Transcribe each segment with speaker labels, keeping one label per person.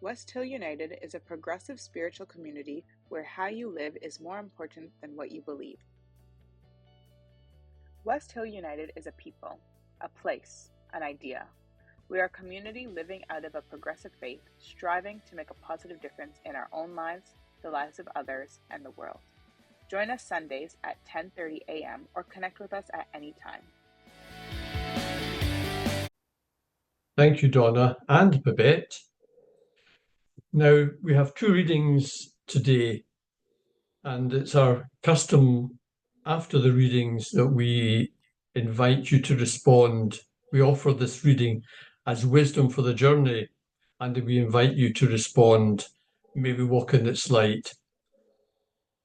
Speaker 1: West Hill United is a progressive spiritual community where how you live is more important than what you believe. West Hill United is a people, a place, an idea. We are a community living out of a progressive faith, striving to make a positive difference in our own lives, the lives of others, and the world. Join us Sundays at 10:30 a.m. or connect with us at any time.
Speaker 2: Thank you, Donna and Babette. Now, we have two readings today, and it's our custom after the readings that we invite you to respond. We offer this reading as wisdom for the journey, and we invite you to respond, maybe walk in its light.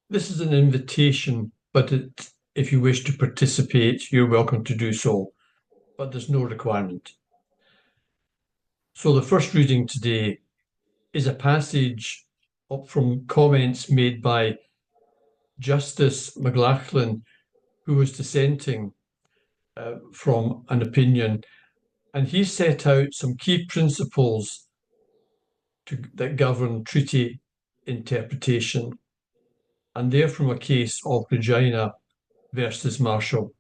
Speaker 2: This is an invitation, but if you wish to participate, you're welcome to do so, but there's no requirement. So the first reading today is a passage up from comments made by Justice McLachlan, who was dissenting from an opinion, and he set out some key principles that govern treaty interpretation, and they're from a case of Regina versus Marshall.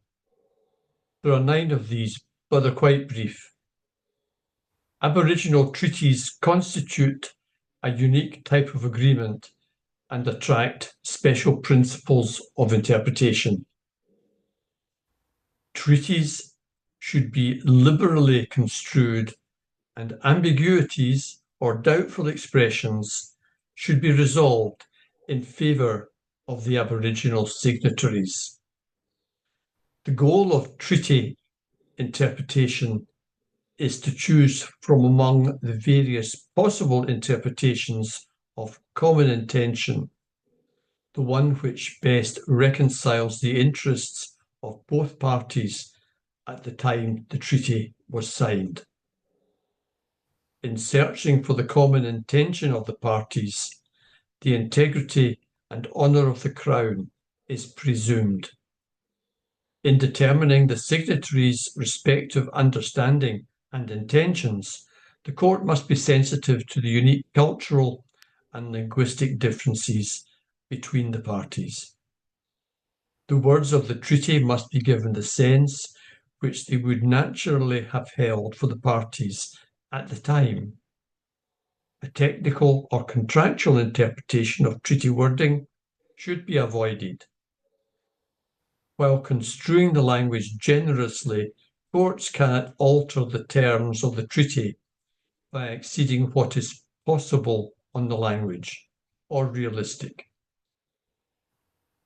Speaker 2: There are 9 of these, but they're quite brief. Aboriginal treaties constitute a unique type of agreement and attract special principles of interpretation. Treaties should be liberally construed, and ambiguities or doubtful expressions should be resolved in favour of the Aboriginal signatories. The goal of treaty interpretation is to choose from among the various possible interpretations of common intention, the one which best reconciles the interests of both parties at the time the treaty was signed. In searching for the common intention of the parties, the integrity and honour of the Crown is presumed. In determining the signatories' respective understanding and intentions, the court must be sensitive to the unique cultural and linguistic differences between the parties. The words of the treaty must be given the sense which they would naturally have held for the parties at the time. A technical or contractual interpretation of treaty wording should be avoided. While construing the language generously, courts cannot alter the terms of the treaty by exceeding what is possible on the language or realistic.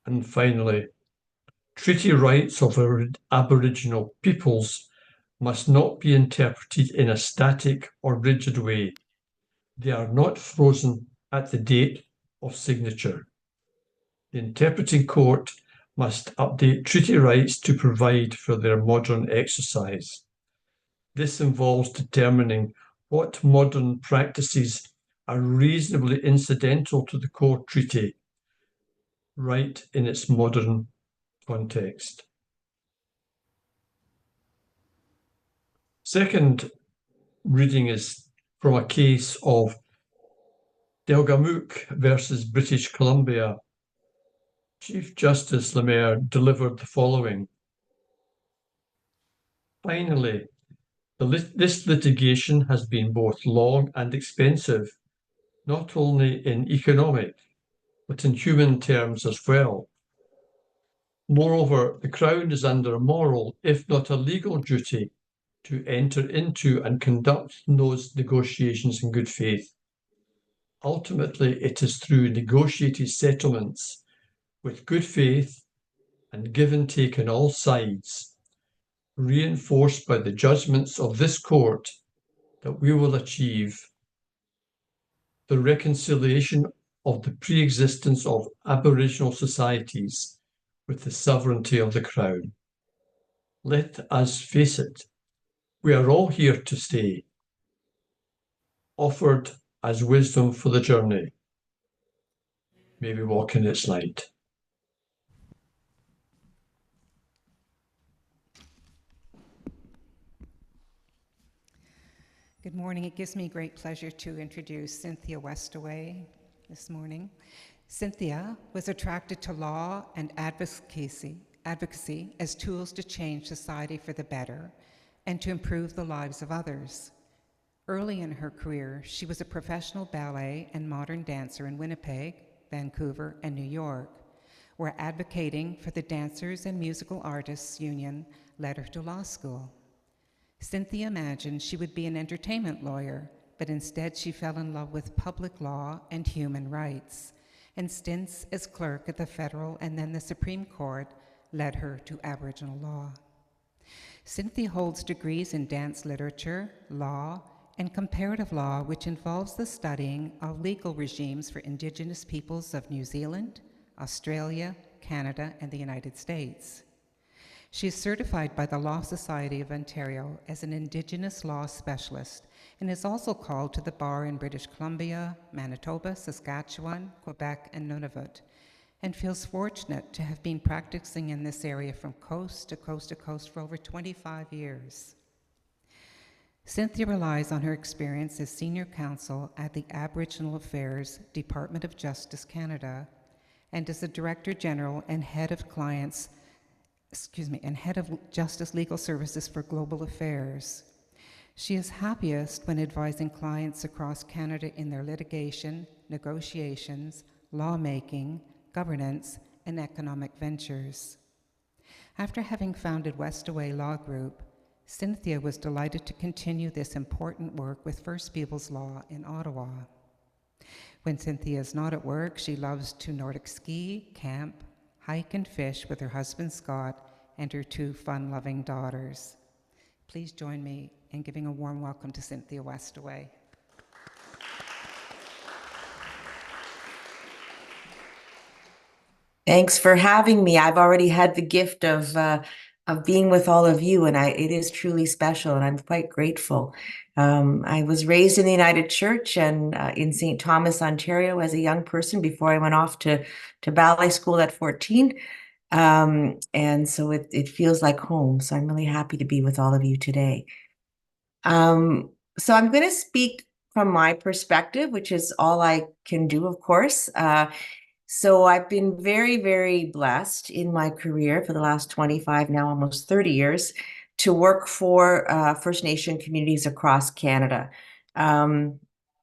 Speaker 2: And finally, treaty rights of Aboriginal peoples must not be interpreted in a static or rigid way. They are not frozen at the date of signature. The interpreting court must update treaty rights to provide for their modern exercise. This involves determining what modern practices are reasonably incidental to the core treaty, right in its modern context. Second reading is from a case of Delgamuukw versus British Columbia. Chief Justice Lemaire delivered the following. Finally, this litigation has been both long and expensive, not only in economic, but in human terms as well. Moreover, the Crown is under a moral, if not a legal duty, to enter into and conduct those negotiations in good faith. Ultimately, it is through negotiated settlements with good faith and give and take on all sides, reinforced by the judgments of this court, that we will achieve the reconciliation of the pre-existence of Aboriginal societies with the sovereignty of the Crown. Let us face it, we are all here to stay, offered as wisdom for the journey. May we walk in its light.
Speaker 3: Good morning. It gives me great pleasure to introduce Cynthia WESTAWAY this morning. Cynthia was attracted to law and advocacy as tools to change society for the better and to improve the lives of others. Early in her career, she was a professional ballet and modern dancer in Winnipeg, Vancouver, and New York, where advocating for the Dancers and Musical Artists Union led her to law school. Cynthia imagined she would be an entertainment lawyer, but instead she fell in love with public law and human rights, and stints as clerk at the federal and then the Supreme Court led her to Aboriginal law. Cynthia holds degrees in dance literature, law, and comparative law, which involves the studying of legal regimes for Indigenous peoples of New Zealand, Australia, Canada, and the United States. She is certified by the Law Society of Ontario as an Indigenous law specialist and is also called to the bar in British Columbia, Manitoba, Saskatchewan, Quebec, and Nunavut, and feels fortunate to have been practicing in this area from coast to coast to coast for over 25 years. Cynthia relies on her experience as Senior Counsel at the Aboriginal Affairs, Department of Justice Canada, and as the Director General and Head of Justice Legal Services for Global Affairs. She is happiest when advising clients across Canada in their litigation, negotiations, lawmaking, governance, and economic ventures. After having founded WESTAWAY Law Group, Cynthia was delighted to continue this important work with First Peoples Law in Ottawa. When Cynthia is not at work, she loves to Nordic ski, camp, hike, and fish with her husband Scott and her two fun-loving daughters. Please join me in giving a warm welcome to Cynthia WESTAWAY.
Speaker 4: Thanks for having me. I've already had the gift of being with all of you, and it is truly special, and I'm quite grateful. I was raised in the United Church and in St. Thomas, Ontario, as a young person before I went off to ballet school at 14. And so it feels like home. So I'm really happy to be with all of you today. So I'm going to speak from my perspective, which is all I can do, of course. So I've been very, very blessed in my career for the last 25, now almost 30 years, to work for First Nation communities across Canada.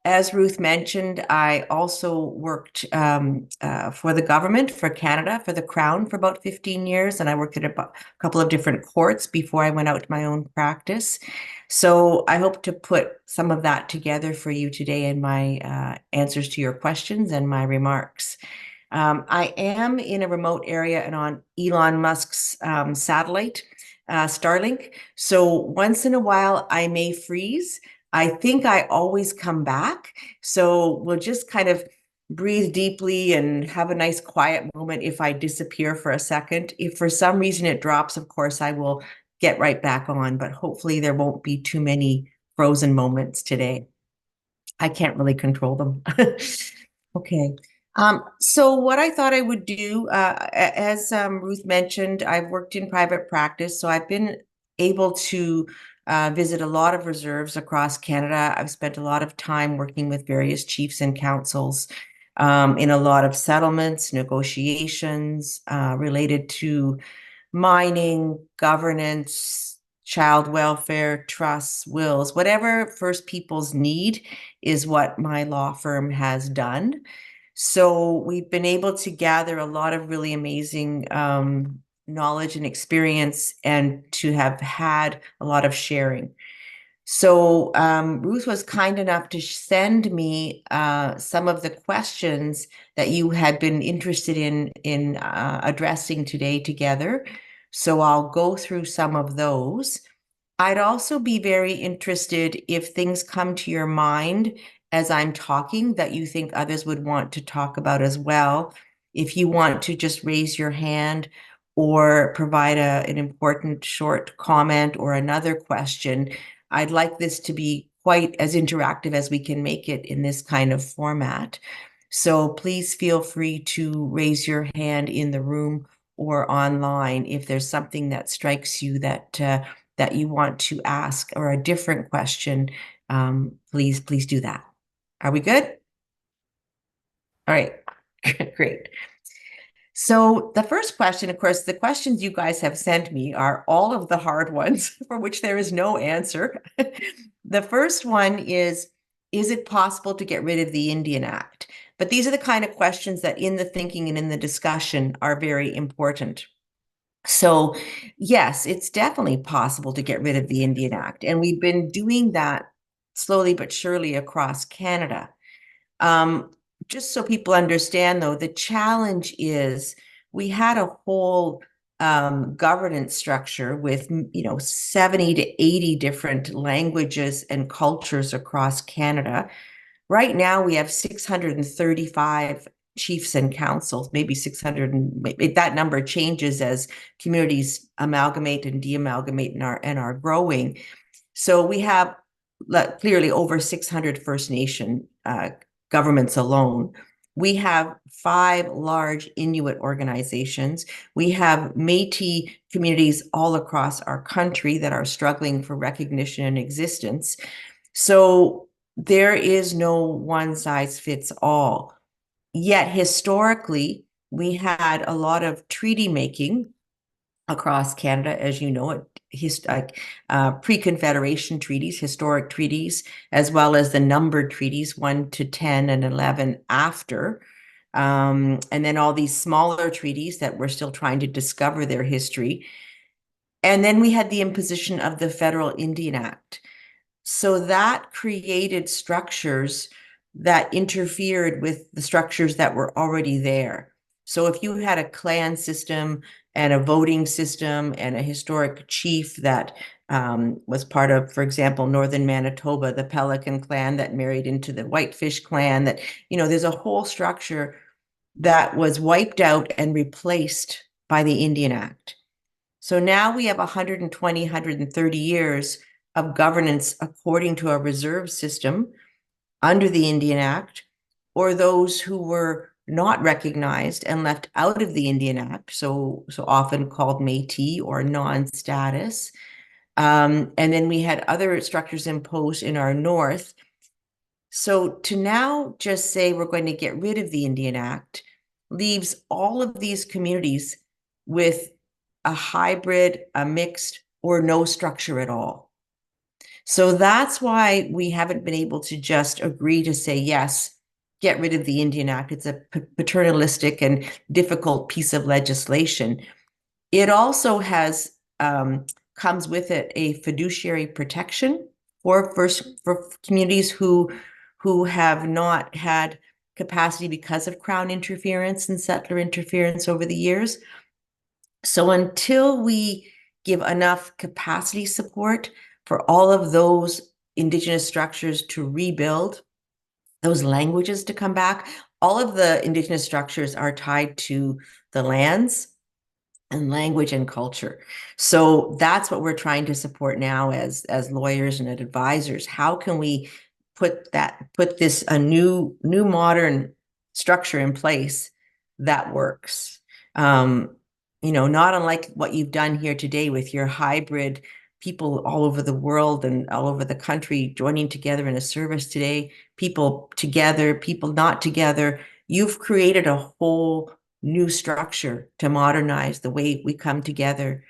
Speaker 4: As Ruth mentioned, I also worked for the government, for Canada, for the Crown for about 15 years, and I worked at a couple of different courts before I went out to my own practice. So I hope to put some of that together for you today in my answers to your questions and my remarks. I am in a remote area and on Elon Musk's satellite, Starlink. So once in a while, I may freeze. I think I always come back. So we'll just kind of breathe deeply and have a nice quiet moment if I disappear for a second. If for some reason it drops, of course, I will get right back on, but hopefully there won't be too many frozen moments today. I can't really control them. Okay. So what I thought I would do, as Ruth mentioned, I've worked in private practice, so I've been able to visit a lot of reserves across Canada. I've spent a lot of time working with various chiefs and councils in a lot of settlements, negotiations related to mining, governance, child welfare, trusts, wills, whatever First Peoples need is what my law firm has done. So we've been able to gather a lot of really amazing knowledge and experience and to have had a lot of sharing. So Ruth was kind enough to send me some of the questions that you had been interested in addressing today together. So I'll go through some of those. I'd also be very interested if things come to your mind as I'm talking that you think others would want to talk about as well. If you want to just raise your hand or provide an important short comment or another question, I'd like this to be quite as interactive as we can make it in this kind of format. So please feel free to raise your hand in the room or online if there's something that strikes you that you want to ask or a different question please do that. Are we good? All right, great. So the first question, of course, the questions you guys have sent me are all of the hard ones for which there is no answer. The first one is it possible to get rid of the Indian Act? But these are the kind of questions that in the thinking and in the discussion are very important. So yes, it's definitely possible to get rid of the Indian Act. And we've been doing that slowly but surely across Canada. Just so people understand, though, the challenge is we had a whole governance structure with 70 to 80 different languages and cultures across Canada. Right now, we have 635 chiefs and councils, maybe 600, and that number changes as communities amalgamate and de-amalgamate and are growing. So we have clearly over 600 First Nation governments alone. We have 5 large Inuit organizations. We have Métis communities all across our country that are struggling for recognition and existence. So there is no one size fits all. Yet historically, we had a lot of treaty making across Canada, as you know, pre-Confederation treaties, historic treaties, as well as the numbered treaties, 1 to 10 and 11 after. And then all these smaller treaties that we're still trying to discover their history. And then we had the imposition of the Federal Indian Act. So that created structures that interfered with the structures that were already there. So if you had a clan system and a voting system and a historic chief that was part of, for example, Northern Manitoba, the Pelican clan that married into the Whitefish clan, that, there's a whole structure that was wiped out and replaced by the Indian Act. So now we have 120, 130 years of governance according to a reserve system under the Indian Act, or those who were not recognized and left out of the Indian Act, so often called Métis or non-status. And then we had other structures imposed in our north. So to now just say we're going to get rid of the Indian Act leaves all of these communities with a hybrid, a mixed, or no structure at all. So that's why we haven't been able to just agree to say, yes, get rid of the Indian Act. It's a paternalistic and difficult piece of legislation. It also has comes with it a fiduciary protection for communities who have not had capacity because of Crown interference and settler interference over the years. So until we give enough capacity support for all of those Indigenous structures to rebuild, those languages to come back, all of the Indigenous structures are tied to the lands and language and culture. So that's what we're trying to support now as lawyers and advisors. How can we put this a new modern structure in place that works? Not unlike what you've done here today with your hybrid people all over the world and all over the country joining together in a service today, people together, people not together. You've created a whole new structure to modernize the way we come together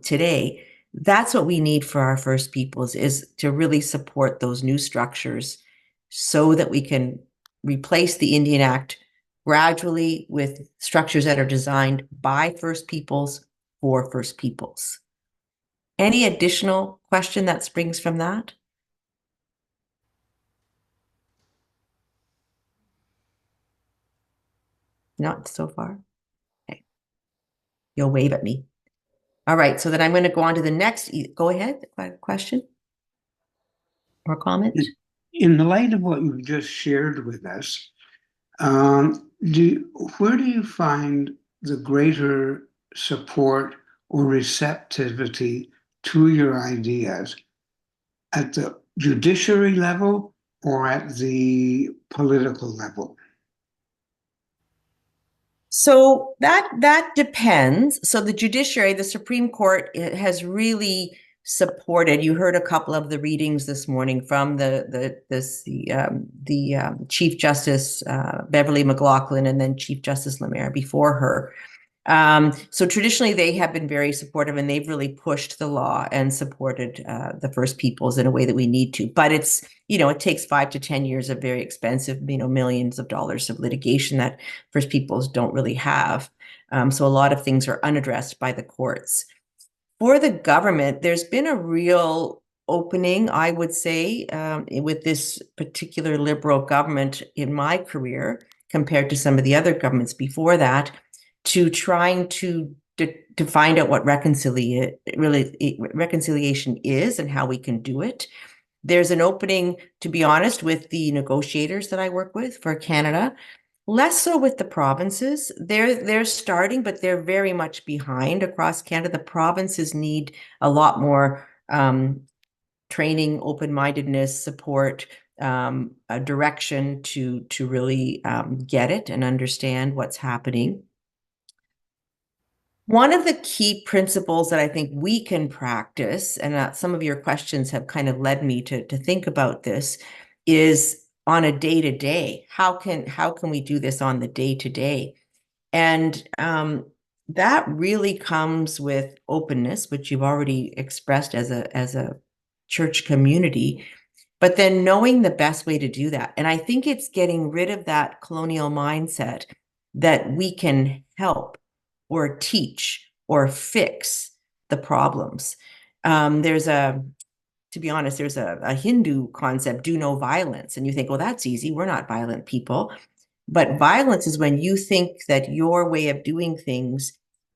Speaker 4: today. That's what we need for our First Peoples, is to really support those new structures so that we can replace the Indian Act gradually with structures that are designed by First Peoples for First Peoples. Any additional question that springs from that? Not so far? Okay. You'll wave at me. All right, so then I'm going to go on to the next. Go ahead, question or comment?
Speaker 5: In the light of what you've just shared with us, where do you find the greater support or receptivity to your ideas, at the judiciary level or at the political level?
Speaker 4: So that depends. So the judiciary, the Supreme Court, it has really supported. You heard a couple of the readings this morning from the Chief Justice Beverly McLaughlin and then Chief Justice Lemaire before her. So traditionally, they have been very supportive, and they've really pushed the law and supported the First Peoples in a way that we need to. But it's, it takes 5 to 10 years of very expensive, millions of dollars of litigation that First Peoples don't really have. So a lot of things are unaddressed by the courts. For the government, there's been a real opening, I would say, with this particular Liberal government in my career, compared to some of the other governments before that, to trying to find out what reconciliation is and how we can do it. There's an opening, to be honest, with the negotiators that I work with for Canada. Less so with the provinces. They're starting, but they're very much behind across Canada. The provinces need a lot more training, open-mindedness, support, a direction to really get it and understand what's happening. One of the key principles that I think we can practice, and some of your questions have kind of led me to think about this, is on a day-to-day. How can we do this on the day-to-day? And that really comes with openness, which you've already expressed as a church community, but then knowing the best way to do that. And I think it's getting rid of that colonial mindset that we can help or teach or fix the problems. To be honest, there's a Hindu concept, do no violence. And you think, well, that's easy. We're not violent people. But violence is when you think that your way of doing things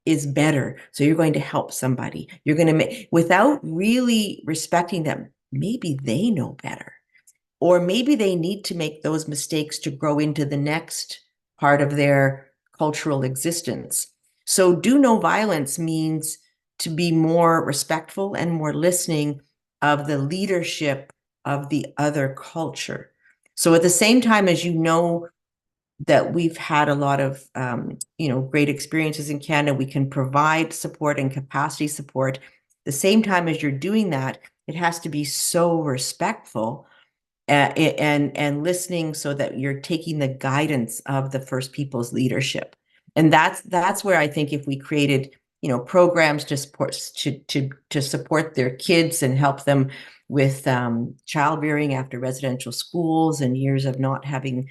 Speaker 4: is better. So you're going to help somebody. You're going to without really respecting them. Maybe they know better. Or maybe they need to make those mistakes to grow into the next part of their cultural existence. So do no violence means to be more respectful and more listening of the leadership of the other culture. So at the same time as that we've had a lot of great experiences in Canada, we can provide support and capacity support. At the same time as you're doing that, it has to be so respectful and listening, so that you're taking the guidance of the First Peoples leadership. And that's where I think if we created programs to support their kids and help them with child rearing after residential schools and years of not having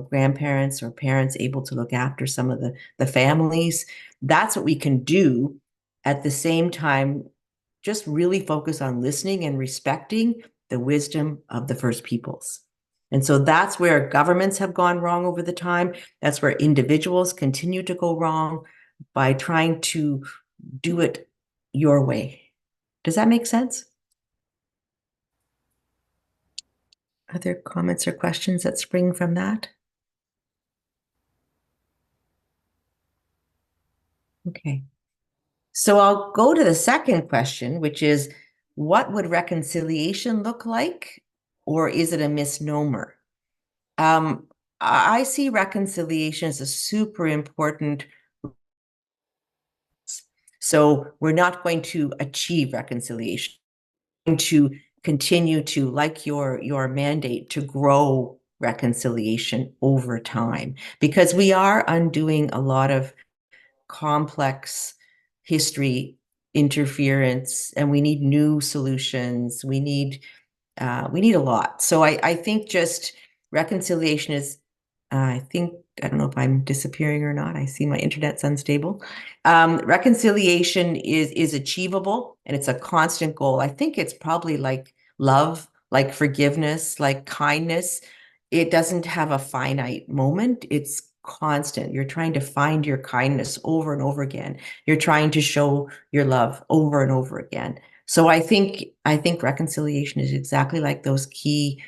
Speaker 4: grandparents or parents able to look after some of the families, that's what we can do. At the same time, just really focus on listening and respecting the wisdom of the First Peoples. And so that's where governments have gone wrong over the time. That's where individuals continue to go wrong by trying to do it your way. Does that make sense? Other comments or questions that spring from that? Okay. So I'll go to the second question, which is, what would reconciliation look like? Or is it a misnomer? I see reconciliation as a super important. So we're not going to achieve reconciliation. We're going to continue to, like your mandate, to grow reconciliation over time, because we are undoing a lot of complex history interference, and we need new solutions. We need a lot. So I think just reconciliation is, I don't know if I'm disappearing or not. I see my internet's unstable. Reconciliation is achievable, and it's a constant goal. I think it's probably like love, like forgiveness, like kindness. It doesn't have a finite moment. It's constant. You're trying to find your kindness over and over again. You're trying to show your love over and over again. So I think reconciliation is exactly like those key,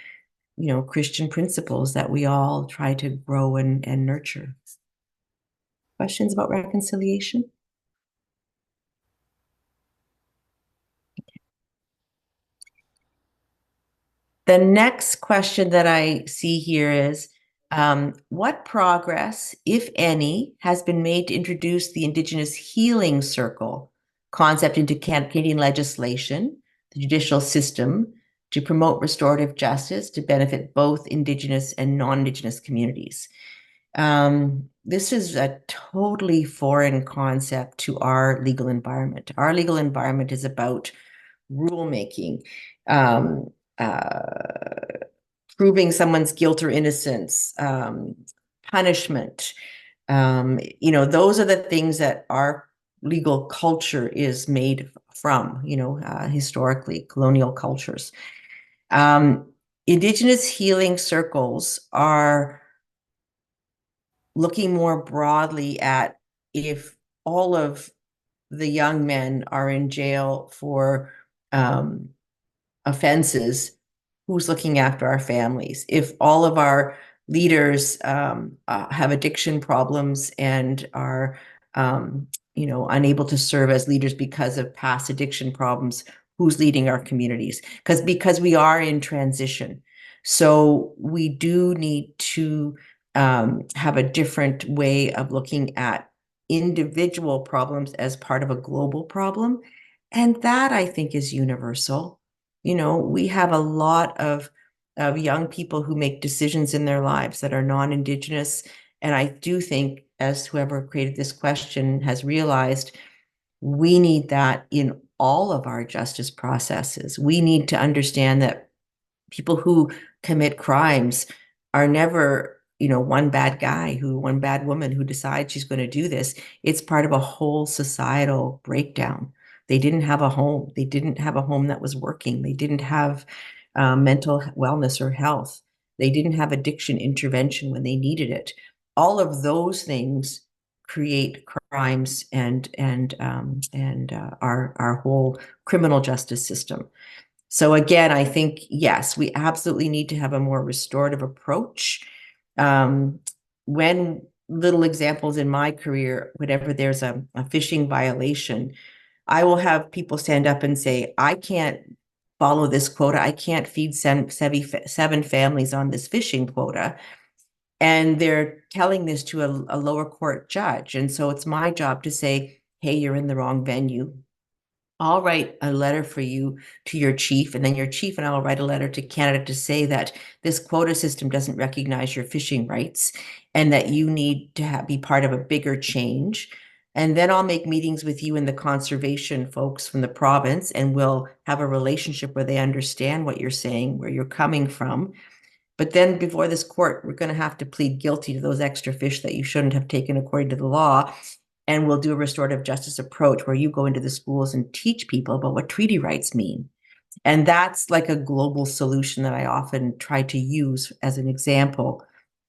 Speaker 4: Christian principles that we all try to grow and nurture. Questions about reconciliation? The next question that I see here is, what progress, if any, has been made to introduce the Indigenous Healing Circle concept into Canadian legislation? the judicial system to promote restorative justice to benefit both Indigenous and non-Indigenous communities. This is a totally foreign concept to our legal environment. Our legal environment is about rulemaking, proving someone's guilt or innocence, punishment. Those are the things that our legal culture is made from, historically, colonial cultures. Indigenous healing circles are looking more broadly at if all of the young men are in jail for offenses, who's looking after our families? If all of our leaders have addiction problems and are unable to serve as leaders because of past addiction problems, who's leading our communities? Because we are in transition. So we do need to have a different way of looking at individual problems as part of a global problem. And that, I think, is universal. We have a lot of young people who make decisions in their lives that are non-Indigenous. And I do think, as whoever created this question has realized, we need that in all of our justice processes. We need to understand that people who commit crimes are never, one bad guy, one bad woman who decides she's going to do this. It's part of a whole societal breakdown. They didn't have a home. They didn't have a home that was working. They didn't have mental wellness or health. They didn't have addiction intervention when they needed it. All of those things create crimes and our whole criminal justice system. So again, I think, yes, we absolutely need to have a more restorative approach. When little examples in my career, whenever there's a fishing violation, I will have people stand up and say, I can't follow this quota. I can't feed seven families on this fishing quota. And they're telling this to a lower court judge. And so it's my job to say, hey, you're in the wrong venue. I'll write a letter for you to your chief, and then your chief and I will write a letter to Canada to say that this quota system doesn't recognize your fishing rights and that you need to be part of a bigger change. And then I'll make meetings with you and the conservation folks from the province, and we'll have a relationship where they understand what you're saying, where you're coming from. But then before this court, we're going to have to plead guilty to those extra fish that you shouldn't have taken according to the law. And we'll do a restorative justice approach where you go into the schools and teach people about what treaty rights mean. And that's like a global solution that I often try to use as an example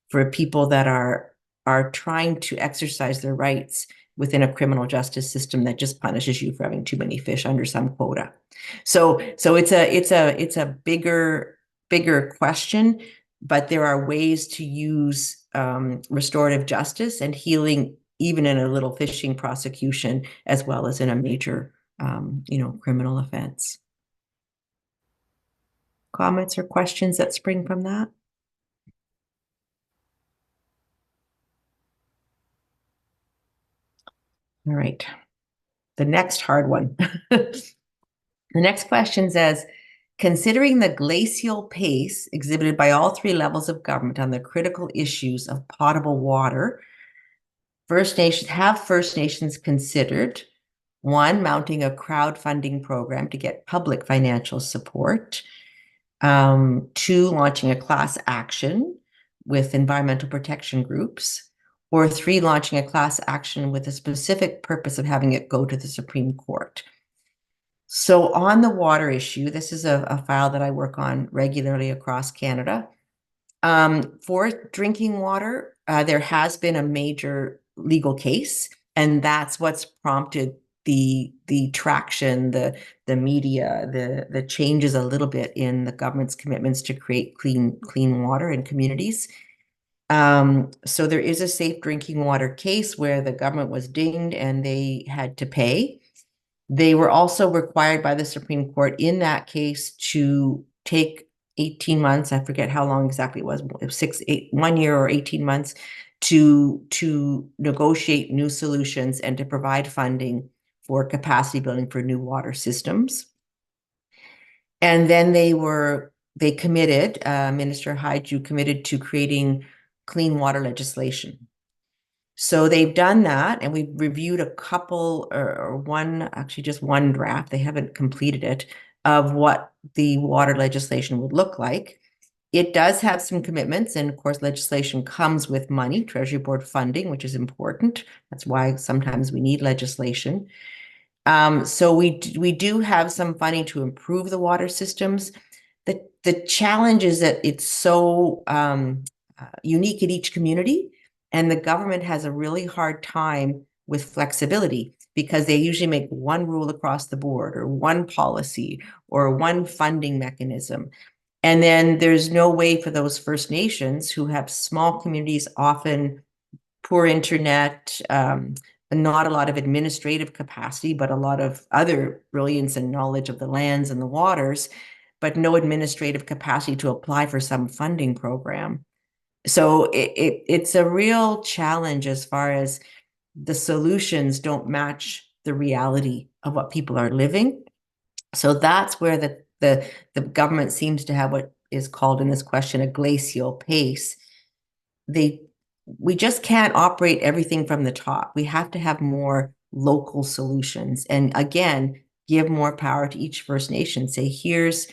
Speaker 4: for people that are trying to exercise their rights within a criminal justice system that just punishes you for having too many fish under some quota. So it's a bigger question, but there are ways to use restorative justice and healing even in a little fishing prosecution, as well as in a major, criminal offense. Comments or questions that spring from that? All right. The next hard one. The next question says, considering the glacial pace exhibited by all three levels of government on the critical issues of potable water, First Nations considered, one, mounting a crowdfunding program to get public financial support, two, launching a class action with environmental protection groups, or three, launching a class action with a specific purpose of having it go to the Supreme Court? So on the water issue, this is a file that I work on regularly across Canada. For drinking water, there has been a major legal case, and that's what's prompted the traction, the media, the changes a little bit in the government's commitments to create clean water in communities. So there is a safe drinking water case where the government was dinged and they had to pay. They were also required by the Supreme Court in that case to take 18 months, I forget how long exactly it was 1 year or 18 months, to negotiate new solutions and to provide funding for capacity building for new water systems. And then they committed, Minister Haiju committed to creating clean water legislation. So they've done that, and we've reviewed a couple or one, actually just one draft, they haven't completed it, of what the water legislation would look like. It does have some commitments, and of course, legislation comes with money, Treasury Board funding, which is important. That's why sometimes we need legislation. So we do have some funding to improve the water systems. The challenge is that it's so unique in each community, and the government has a really hard time with flexibility because they usually make one rule across the board or one policy or one funding mechanism. And then there's no way for those First Nations who have small communities, often poor internet, not a lot of administrative capacity, but a lot of other brilliance and knowledge of the lands and the waters, but no administrative capacity to apply for some funding program. So it's a real challenge as far as the solutions don't match the reality of what people are living. So that's where the government seems to have what is called in this question a glacial pace. We just can't operate everything from the top. We have to have more local solutions. And again, give more power to each First Nation. Say, here's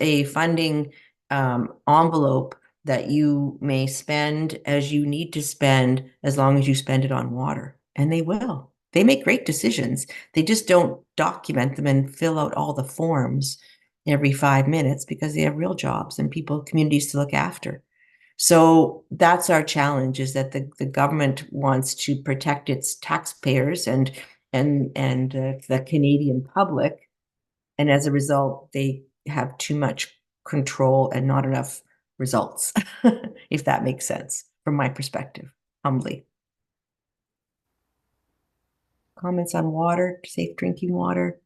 Speaker 4: a funding envelope that you may spend as you need to spend, as long as you spend it on water. And they will. They make great decisions. They just don't document them and fill out all the forms every 5 minutes because they have real jobs and communities to look after. So that's our challenge, is that the government wants to protect its taxpayers and the Canadian public. And as a result, they have too much control and not enough results, if that makes sense from my perspective, humbly. Comments on water, safe drinking water,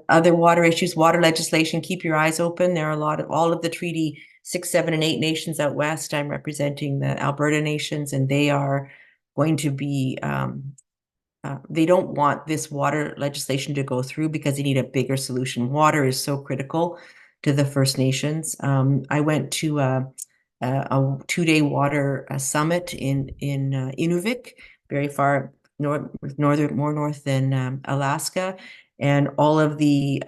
Speaker 4: other water issues, water legislation, keep your eyes open. There are all of the Treaty 6, 7, and 8 nations out west. I'm representing the Alberta nations, and they are going to be, they don't want this water legislation to go through because they need a bigger solution. Water is so critical to the First Nations. I went to a 2-day water summit in Inuvik, very far more north than Alaska. And all of the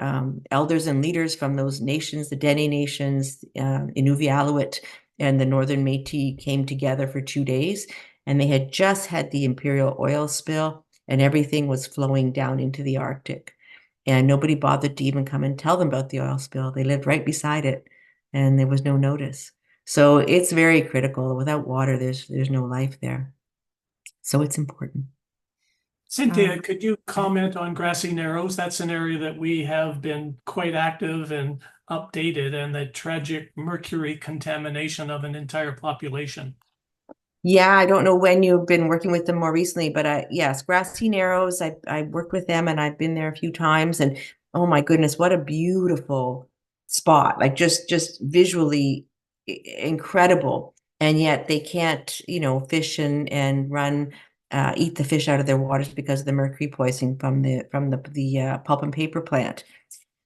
Speaker 4: elders and leaders from those nations, the Dene Nations, Inuvialuit, and the Northern Métis came together for 2 days. And they had just had the imperial oil spill, and everything was flowing down into the Arctic. And nobody bothered to even come and tell them about the oil spill. They lived right beside it, and there was no notice. So it's very critical. Without water, there's no life there. So it's important.
Speaker 6: Cynthia, could you comment on Grassy Narrows? That's an area that we have been quite active and updated, and the tragic mercury contamination of an entire population.
Speaker 4: Yeah, I don't know when you've been working with them more recently, but yes, Grassy Narrows, I worked with them and I've been there a few times, and oh my goodness, what a beautiful spot. Like just visually incredible. And yet they can't, fish and run eat the fish out of their waters because of the mercury poisoning from the pulp and paper plant.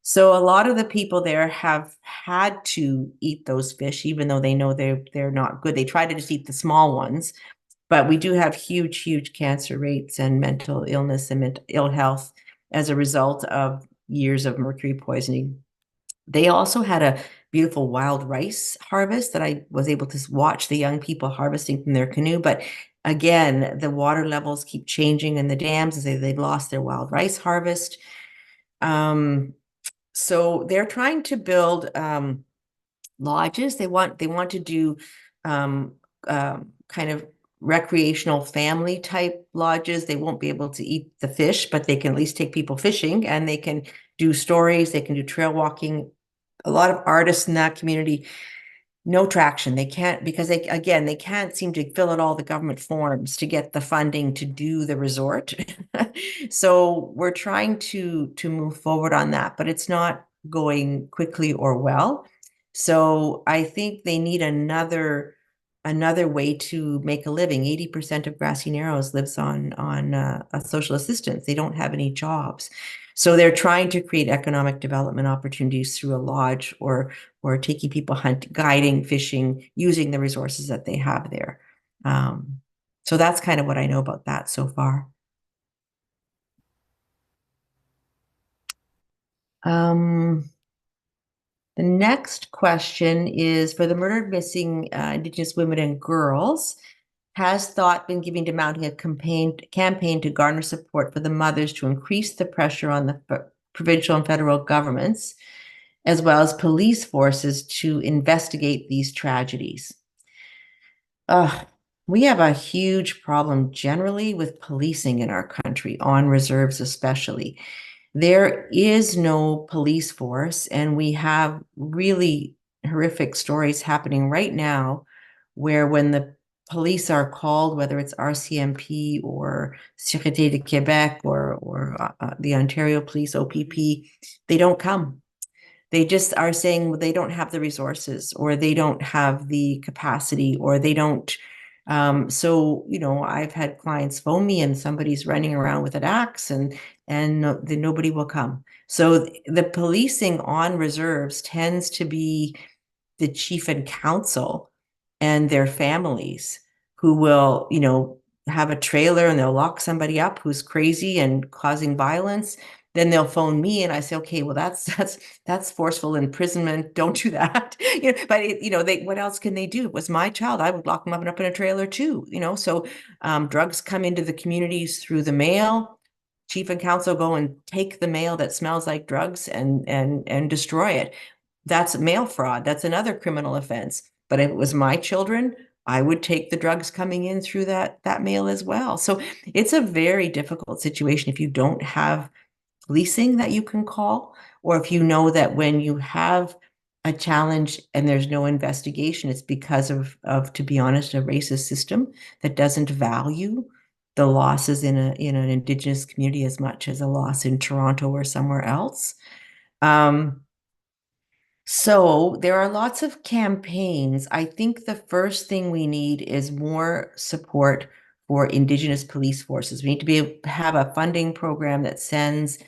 Speaker 4: So a lot of the people there have had to eat those fish, even though they know they're not good. They try to just eat the small ones, but we do have huge cancer rates and mental illness and ill health as a result of years of mercury poisoning. They also had a beautiful wild rice harvest that I was able to watch the young people harvesting from their canoe. But again, the water levels keep changing in the dams as they've lost their wild rice harvest. So they're trying to build lodges. They want to do kind of recreational family type lodges. They won't be able to eat the fish, but they can at least take people fishing, and they can do stories. They can do trail walking. A lot of artists in that community, no traction. They can't, because they can't seem to fill out all the government forms to get the funding to do the resort. So we're trying to move forward on that, but it's not going quickly or well. So I think they need another another way to make a living. 80% of Grassy Narrows lives on a social assistance. They don't have any jobs. So they're trying to create economic development opportunities through a lodge or taking people hunting, guiding, fishing, using the resources that they have there. So that's kind of what I know about that so far. The next question is, for the murdered missing Indigenous women and girls, has thought been given to mounting a campaign to garner support for the mothers to increase the pressure on the provincial and federal governments, as well as police forces, to investigate these tragedies? We have a huge problem generally with policing in our country, on reserves especially. There is no police force, and we have really horrific stories happening right now where when the police are called, whether it's RCMP or Sûreté de Québec or the Ontario Police, OPP, they don't come. They just are saying they don't have the resources, or they don't have the capacity, or they don't. So, I've had clients phone me and somebody's running around with an axe and nobody will come. So the policing on reserves tends to be the chief and counsel and their families who will, have a trailer and they'll lock somebody up who's crazy and causing violence. Then they'll phone me and I say, okay, well, that's forceful imprisonment. Don't do that. But what else can they do? If it was my child, I would lock them up in a trailer too. So drugs come into the communities through the mail. Chief and counsel go and take the mail that smells like drugs and destroy it. That's mail fraud. That's another criminal offense. But if it was my children, I would take the drugs coming in through that mail as well. So it's a very difficult situation if you don't have policing that you can call, or if you know that when you have a challenge and there's no investigation, it's because of, to be honest, a racist system that doesn't value the losses in an Indigenous community as much as a loss in Toronto or somewhere else. So there are lots of campaigns. I think the first thing we need is more support for Indigenous police forces. We need to have a funding program that sends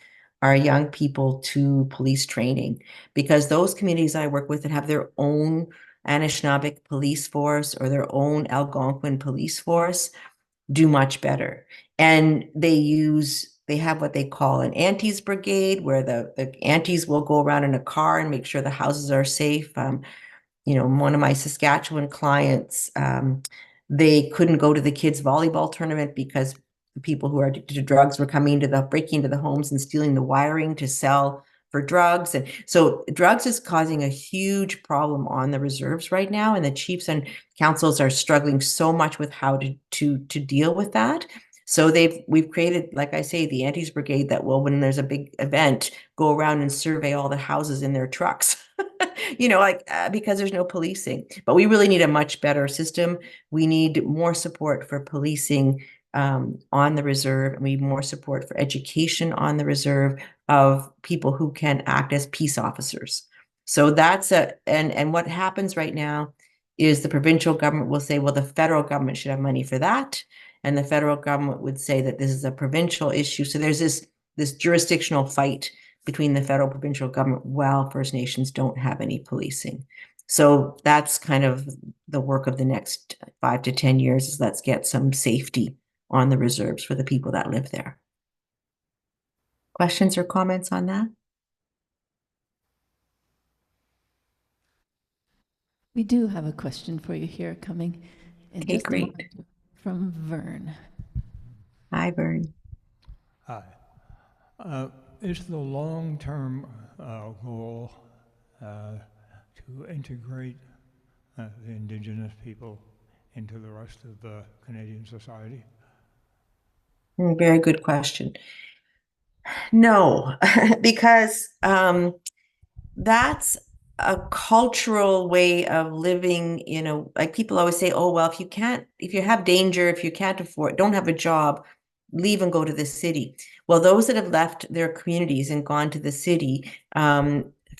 Speaker 4: our young people to police training, because those communities I work with that have their own Anishinaabe police force or their own Algonquin police force do much better. And they have what they call an aunties brigade, where the aunties will go around in a car and make sure the houses are safe. One of my Saskatchewan clients, they couldn't go to the kids' volleyball tournament because the people who are addicted to drugs were breaking into the homes and stealing the wiring to sell for drugs. And so drugs is causing a huge problem on the reserves right now. And the chiefs and councils are struggling so much with how to deal with that. So we've created, like I say, the Aunties Brigade that will, when there's a big event, go around and survey all the houses in their trucks, because there's no policing. But we really need a much better system. We need more support for policing on the reserve, and we need more support for education on the reserve of people who can act as peace officers. So and what happens right now is the provincial government will say, well, the federal government should have money for that. And the federal government would say that this is a provincial issue. So there's this jurisdictional fight between the federal provincial government while First Nations don't have any policing. So that's kind of the work of the next 5 to 10 years, is let's get some safety on the reserves for the people that live there. Questions or comments on that?
Speaker 7: We do have a question for you here coming in
Speaker 4: Okay,
Speaker 7: just
Speaker 4: great.
Speaker 7: a moment from Vern.
Speaker 4: Hi, Vern.
Speaker 8: Hi. Is the long-term goal to integrate the Indigenous people into the rest of Canadian society?
Speaker 4: Very good question. No, because that's a cultural way of living. Like people always say, oh, well, if you have danger, if you can't afford, don't have a job, leave and go to the city. Well, those that have left their communities and gone to the city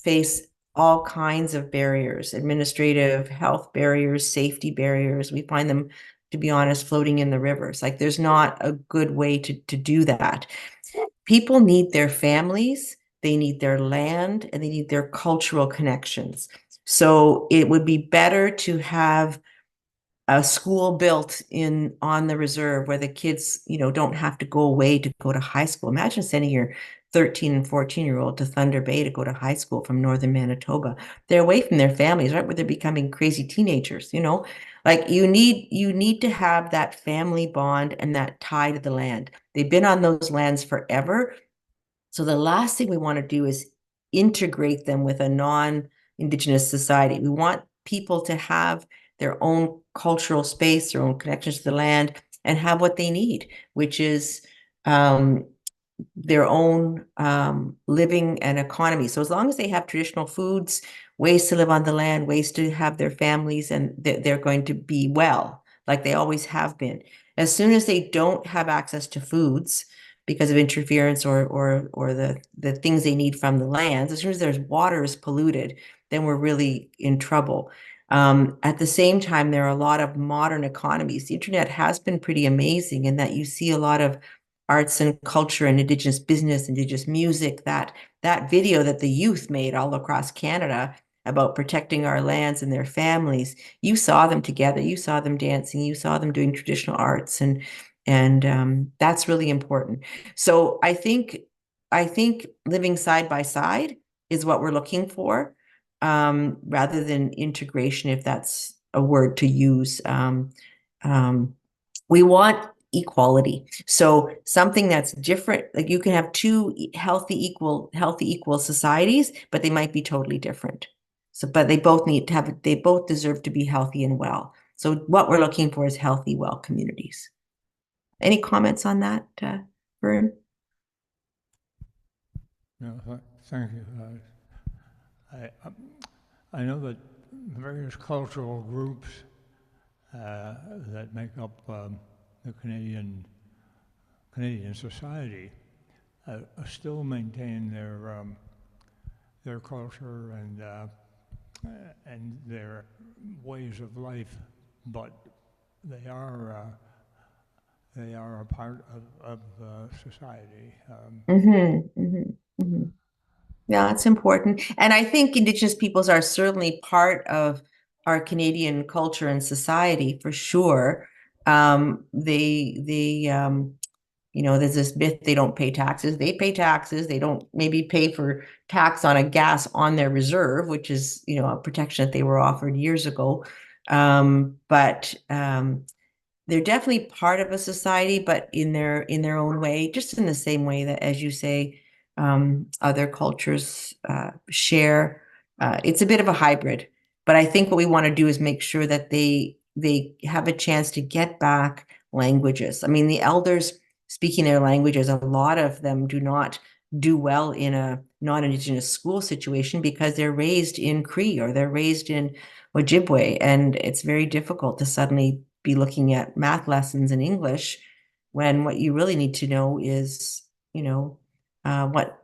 Speaker 4: face all kinds of barriers, administrative, health barriers, safety barriers. We find them, to be honest, floating in the rivers. Like there's not a good way to do that. People need their families, they need their land, and they need their cultural connections. So it would be better to have a school built on the reserve where the kids, don't have to go away to go to high school. Imagine sending your 13 and 14-year-old to Thunder Bay to go to high school from northern Manitoba. They're away from their families, right, where they're becoming crazy teenagers, Like you need to have that family bond and that tie to the land. They've been on those lands forever. So the last thing we want to do is integrate them with a non-Indigenous society. We want people to have their own cultural space, their own connections to the land, and have what they need, which is their own living and economy. So as long as they have traditional foods, ways to live on the land, ways to have their families, and they're going to be well, like they always have been. As soon as they don't have access to foods because of interference or the things they need from the lands, as soon as their water is polluted, then we're really in trouble. At the same time, there are a lot of modern economies. The internet has been pretty amazing in that you see a lot of arts and culture and Indigenous business, Indigenous music, that video that the youth made all across Canada about protecting our lands and their families. You saw them together, you saw them dancing, you saw them doing traditional arts, and that's really important. So I think living side by side is what we're looking for, rather than integration, if that's a word to use. We want equality. So something that's different, like you can have two healthy equal societies, but they might be totally different. So, but they both deserve to be healthy and well. So what we're looking for is healthy, well communities. Any comments on that, Vern?
Speaker 8: No, thank you. I know that various cultural groups that make up the Canadian society still maintain their culture and their ways of life, but they are a part of society.
Speaker 4: Yeah, it's important. And I think Indigenous peoples are certainly part of our Canadian culture and society for sure. There's this myth they don't pay taxes. They pay taxes. They don't maybe pay for tax on a gas on their reserve, which is, a protection that they were offered years ago. But they're definitely part of a society, but in their own way, just in the same way that, as you say, other cultures share. It's a bit of a hybrid, but I think what we want to do is make sure that they have a chance to get back languages. I mean, the elders speaking their languages, a lot of them do not do well in a non-Indigenous school situation because they're raised in Cree or they're raised in Ojibwe, and it's very difficult to suddenly be looking at math lessons in English when what you really need to know is, what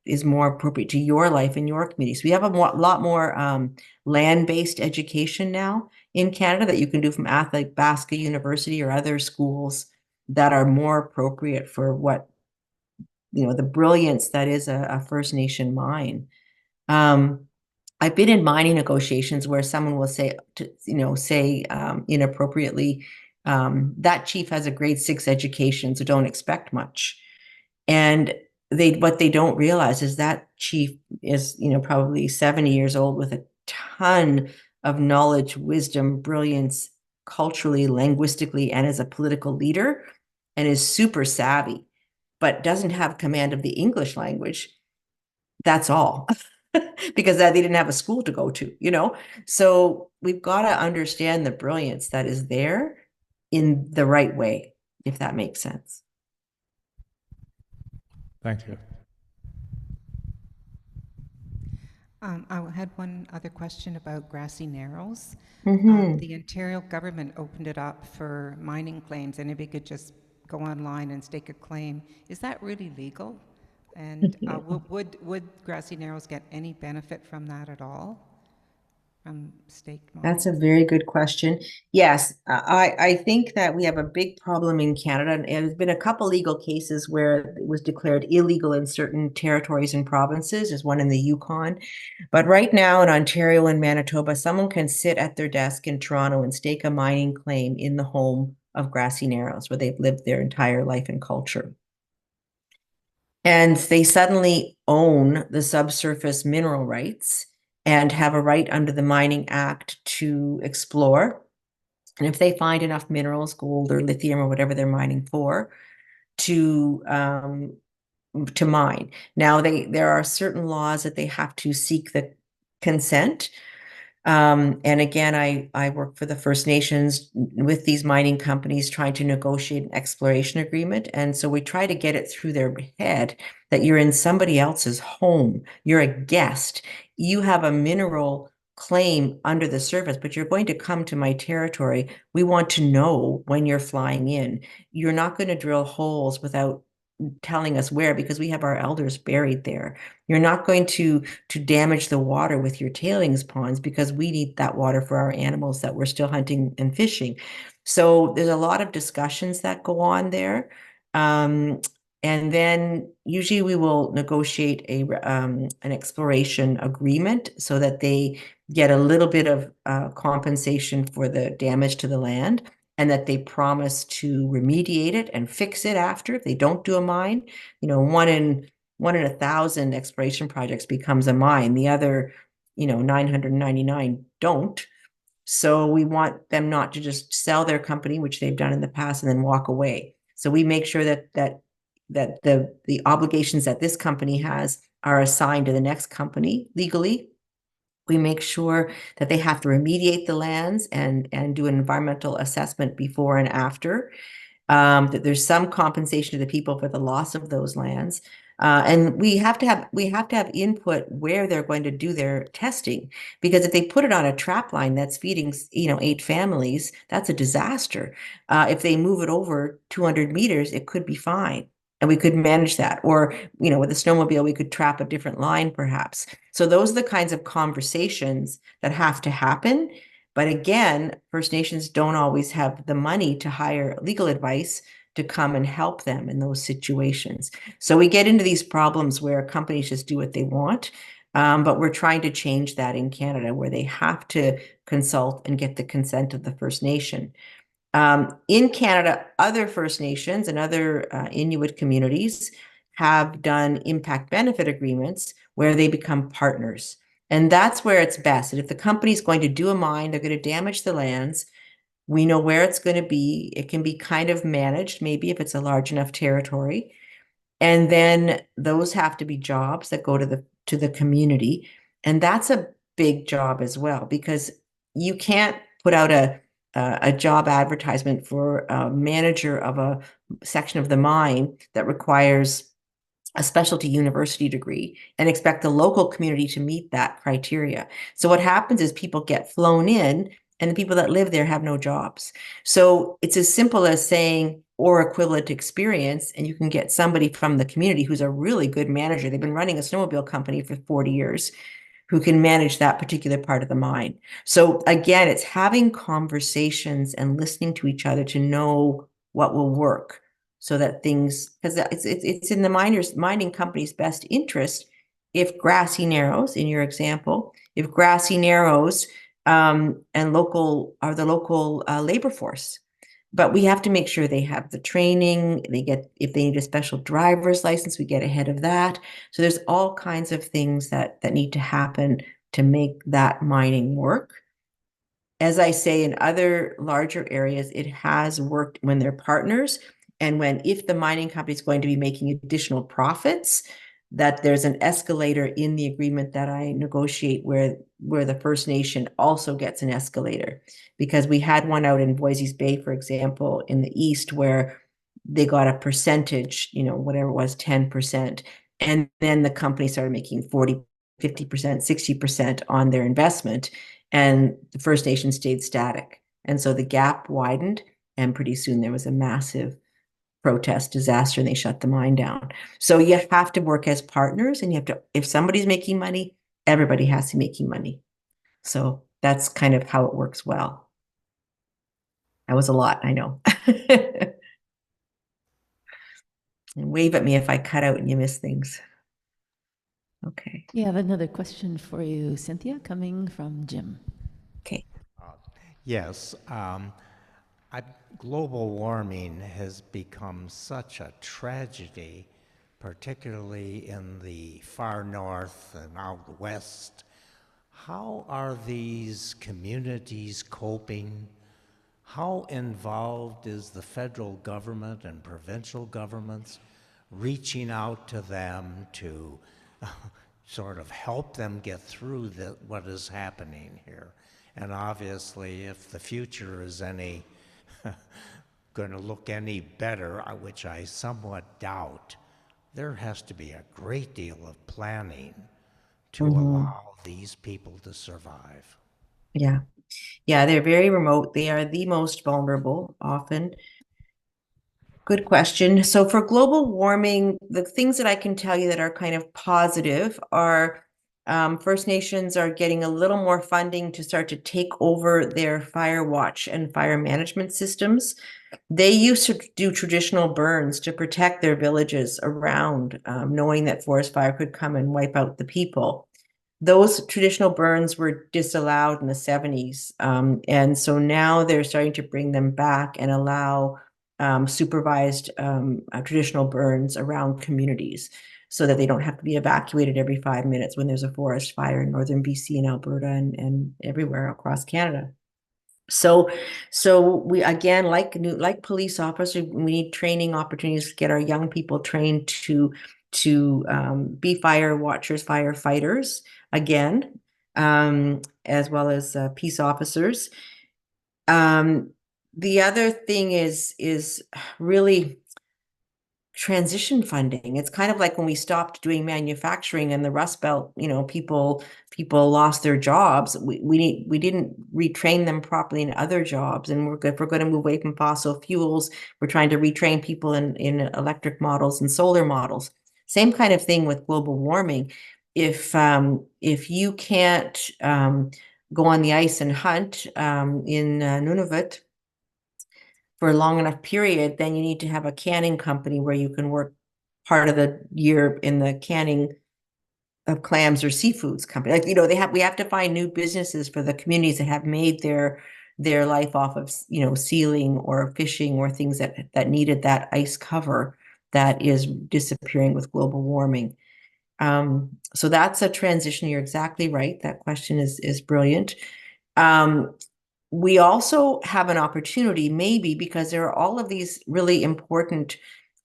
Speaker 4: is more appropriate to your life and your community. So we have a lot more land-based education now in Canada that you can do from Athabasca University or other schools that are more appropriate for what, the brilliance that is a First Nation mine. I've been in mining negotiations where someone will say inappropriately, that chief has a grade 6 education, so don't expect much. And what they don't realize is that chief is, probably 70 years old with a ton of knowledge, wisdom, brilliance, culturally, linguistically, and as a political leader, and is super savvy, but doesn't have command of the English language. That's all. Because they didn't have a school to go to, So we've got to understand the brilliance that is there in the right way, if that makes sense.
Speaker 8: Thank you.
Speaker 3: I had one other question about Grassy Narrows.
Speaker 4: Mm-hmm.
Speaker 3: The Ontario government opened it up for mining claims. Anybody could just go online and stake a claim. Is that really legal? And would Grassy Narrows get any benefit from that at all? From staked mining?
Speaker 4: That's a very good question. Yes, I think that we have a big problem in Canada, and there's been a couple legal cases where it was declared illegal in certain territories and provinces. There's one in the Yukon. But right now in Ontario and Manitoba, someone can sit at their desk in Toronto and stake a mining claim in the home of Grassy Narrows, where they've lived their entire life and culture. And they suddenly own the subsurface mineral rights and have a right under the Mining Act to explore. And if they find enough minerals, gold or lithium or whatever they're mining for, to mine. Now, there are certain laws that they have to seek the consent. And again, I work for the First Nations with these mining companies trying to negotiate an exploration agreement. And so we try to get it through their head that you're in somebody else's home. You're a guest. You have a mineral claim under the surface, but you're going to come to my territory. We want to know when you're flying in. You're not going to drill holes without telling us where, because we have our elders buried there. You're not going to damage the water with your tailings ponds, because we need that water for our animals that we're still hunting and fishing. So there's a lot of discussions that go on there. And then usually we will negotiate an exploration agreement so that they get a little bit of compensation for the damage to the land, and that they promise to remediate it and fix it after if they don't do a mine. You know, one in 1,000 exploration projects becomes a mine. The other, 999 don't. So we want them not to just sell their company, which they've done in the past, and then walk away. So we make sure that the obligations that this company has are assigned to the next company legally. We make sure that they have to remediate the lands and do an environmental assessment before and after, that there's some compensation to the people for the loss of those lands. And we have to have input where they're going to do their testing, because if they put it on a trap line that's feeding 8 families, that's a disaster. If they move it over 200 meters, it could be fine. And we could manage that. Or, with a snowmobile, we could trap a different line perhaps. So those are the kinds of conversations that have to happen. But again, First Nations don't always have the money to hire legal advice to come and help them in those situations. So we get into these problems where companies just do what they want. But we're trying to change that in Canada, where they have to consult and get the consent of the First Nation. In Canada, other First Nations and other Inuit communities have done impact benefit agreements where they become partners. And that's where it's best. And if the company's going to do a mine, they're going to damage the lands. We know where it's going to be. It can be kind of managed, maybe if it's a large enough territory. And then those have to be jobs that go to the community. And that's a big job as well, because you can't put out a job advertisement for a manager of a section of the mine that requires a specialty university degree and expect the local community to meet that criteria. So what happens is people get flown in, and the people that live there have no jobs. So it's as simple as saying, or equivalent experience, and you can get somebody from the community who's a really good manager. They've been running a snowmobile company for 40 years, who can manage that particular part of the mine. So again, it's having conversations and listening to each other to know what will work, so that things, because it's in the mining company's best interest if Grassy Narrows, in your example, if Grassy Narrows and the local labor force. But we have to make sure they have the training. If they need a special driver's license, we get ahead of that. So there's all kinds of things that need to happen to make that mining work. As I say, in other larger areas, it has worked when they're partners, and if the mining company is going to be making additional profits, that there's an escalator in the agreement that I negotiate where the First Nation also gets an escalator. Because we had one out in Voisey's Bay, for example, in the east, where they got a percentage, whatever it was, 10%. And then the company started making 40, 50%, 60% on their investment. And the First Nation stayed static. And so the gap widened, and pretty soon there was a massive protest, disaster, and they shut the mine down. So you have to work as partners, and you have to, if somebody's making money, everybody has to be making money. So that's kind of how it works well. That was a lot, I know. And wave at me if I cut out and you miss things. Okay.
Speaker 7: We have another question for you, Cynthia, coming from Jim.
Speaker 4: Okay.
Speaker 9: Yes. Global warming has become such a tragedy, particularly in the far north and out west. How are these communities coping? How involved is the federal government and provincial governments reaching out to them to sort of help them get through what is happening here? And obviously, if the future is any going to look any better, which I somewhat doubt, there has to be a great deal of planning to allow these people to survive.
Speaker 4: Yeah. Yeah, they're very remote. They are the most vulnerable often. Good question. So for global warming, the things that I can tell you that are kind of positive are First Nations are getting a little more funding to start to take over their fire watch and fire management systems. They used to do traditional burns to protect their villages around, knowing that forest fire could come and wipe out the people. Those traditional burns were disallowed in the 70s. And so now they're starting to bring them back and allow supervised traditional burns around communities so that they don't have to be evacuated every 5 minutes when there's a forest fire in northern BC and Alberta and everywhere across Canada. So we, again, like police officers, we need training opportunities to get our young people trained to be fire watchers, firefighters, again, as well as peace officers. The other thing is really transition funding. It's kind of like when we stopped doing manufacturing in the Rust Belt, people lost their jobs. We didn't retrain them properly in other jobs. And if we're going to move away from fossil fuels, we're trying to retrain people in electric models and solar models. Same kind of thing with global warming. If you can't go on the ice and hunt in Nunavut for a long enough period, then you need to have a canning company where you can work part of the year in the canning of clams or seafoods company. Like, we have to find new businesses for the communities that have made their life off of, sealing or fishing or things that needed that ice cover that is disappearing with global warming. So that's a transition. You're exactly right. That question is brilliant. We also have an opportunity, maybe because there are all of these really important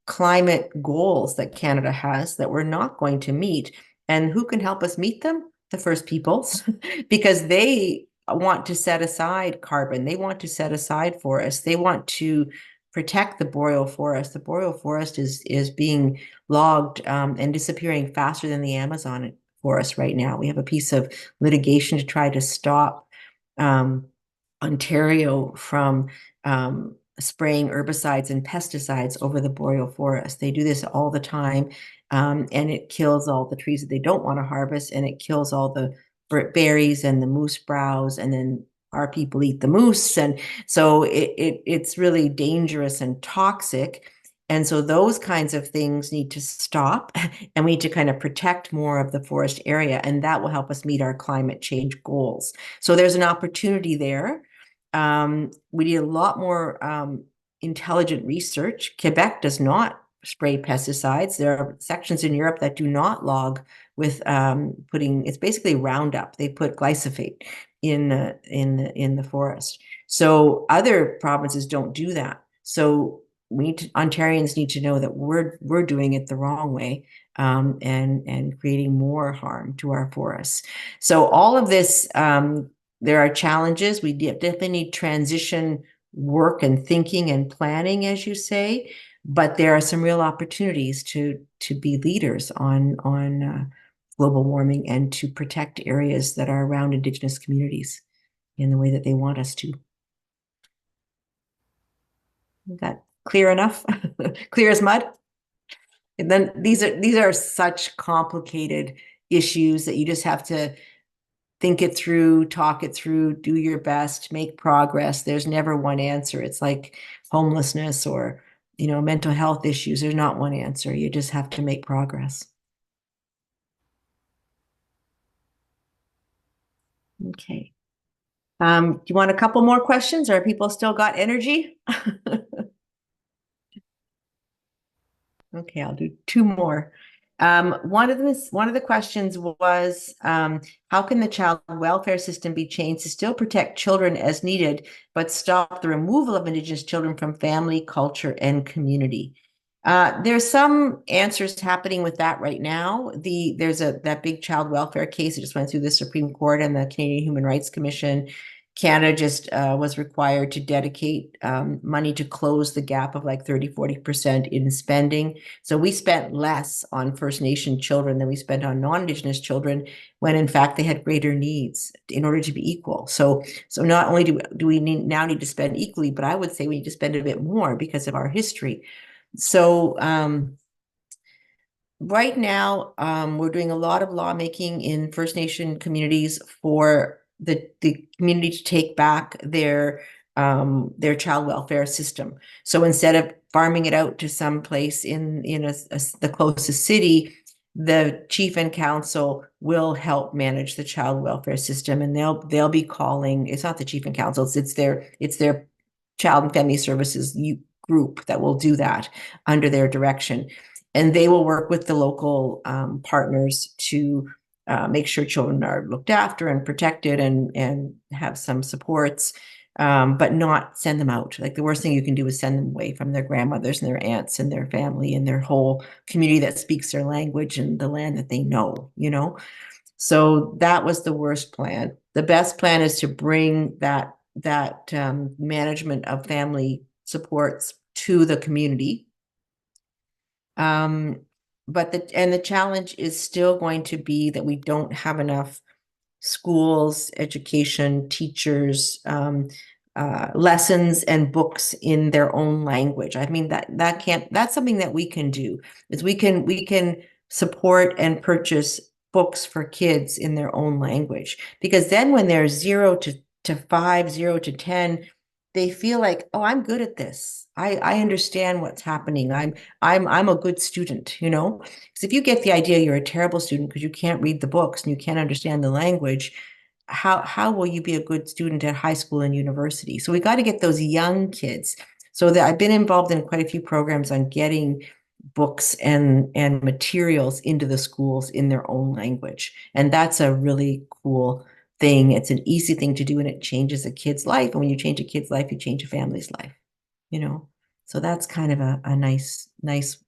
Speaker 4: climate goals that Canada has that we're not going to meet. And who can help us meet them? The First Peoples, because they want to set aside carbon. They want to set aside forests. They want to protect the boreal forest. The boreal forest is being logged and disappearing faster than the Amazon forest right now. We have a piece of litigation to try to stop Ontario from spraying herbicides and pesticides over the boreal forest. They do this all the time, and it kills all the trees that they don't want to harvest, and it kills all the berries and the moose browse, and then our people eat the moose. And so it's really dangerous and toxic. And so those kinds of things need to stop, and we need to kind of protect more of the forest area, and that will help us meet our climate change goals. So there's an opportunity there. We need a lot more intelligent research. Quebec does not spray pesticides. There are sections in Europe that do not log with it's basically Roundup. They put glyphosate in the forest. So other provinces don't do that. So Ontarians need to know that we're doing it the wrong way, and creating more harm to our forests. So all of this, there are challenges. We definitely need transition work and thinking and planning, as you say, but there are some real opportunities to be leaders on global warming and to protect areas that are around Indigenous communities in the way that they want us to. That clear enough? Clear as mud? And then these are such complicated issues that you just have to think it through, talk it through, do your best, make progress. There's never one answer. It's like homelessness or, mental health issues. There's not one answer. You just have to make progress. Okay. Do you want a couple more questions, or are people still got energy? Okay, I'll do two more. One of the questions was, how can the child welfare system be changed to still protect children as needed, but stop the removal of Indigenous children from family, culture, and community? There's some answers happening with that right now. There's that big child welfare case that just went through the Supreme Court and the Canadian Human Rights Commission. Canada just was required to dedicate money to close the gap of like 30-40% in spending. So we spent less on First Nation children than we spent on non-Indigenous children, when in fact they had greater needs in order to be equal. So not only do we now need to spend equally, but I would say we need to spend a bit more because of our history. So right now, we're doing a lot of lawmaking in First Nation communities for the community to take back their child welfare system. So instead of farming it out to some place in the closest city, the chief and council will help manage the child welfare system, and they'll be calling. It's not the chief and council; it's their child and family services group that will do that under their direction. And they will work with the local partners to make sure children are looked after and protected and have some supports, but not send them out. Like, the worst thing you can do is send them away from their grandmothers and their aunts and their family and their whole community that speaks their language and the land that they know, So that was the worst plan. The best plan is to bring that management of family supports to the community. But the challenge is still going to be that we don't have enough schools, education, teachers, lessons and books in their own language. I mean, that's something that we can do, is we can support and purchase books for kids in their own language, because then when they're 0 to 5, 0 to 10, they feel like, oh, I'm good at this. I understand what's happening. I'm a good student, Because if you get the idea you're a terrible student because you can't read the books and you can't understand the language, how will you be a good student at high school and university? So we got to get those young kids. So that I've been involved in quite a few programs on getting books and materials into the schools in their own language. And that's a really cool thing. It's an easy thing to do, and it changes a kid's life. And when you change a kid's life, you change a family's life, So that's kind of a nice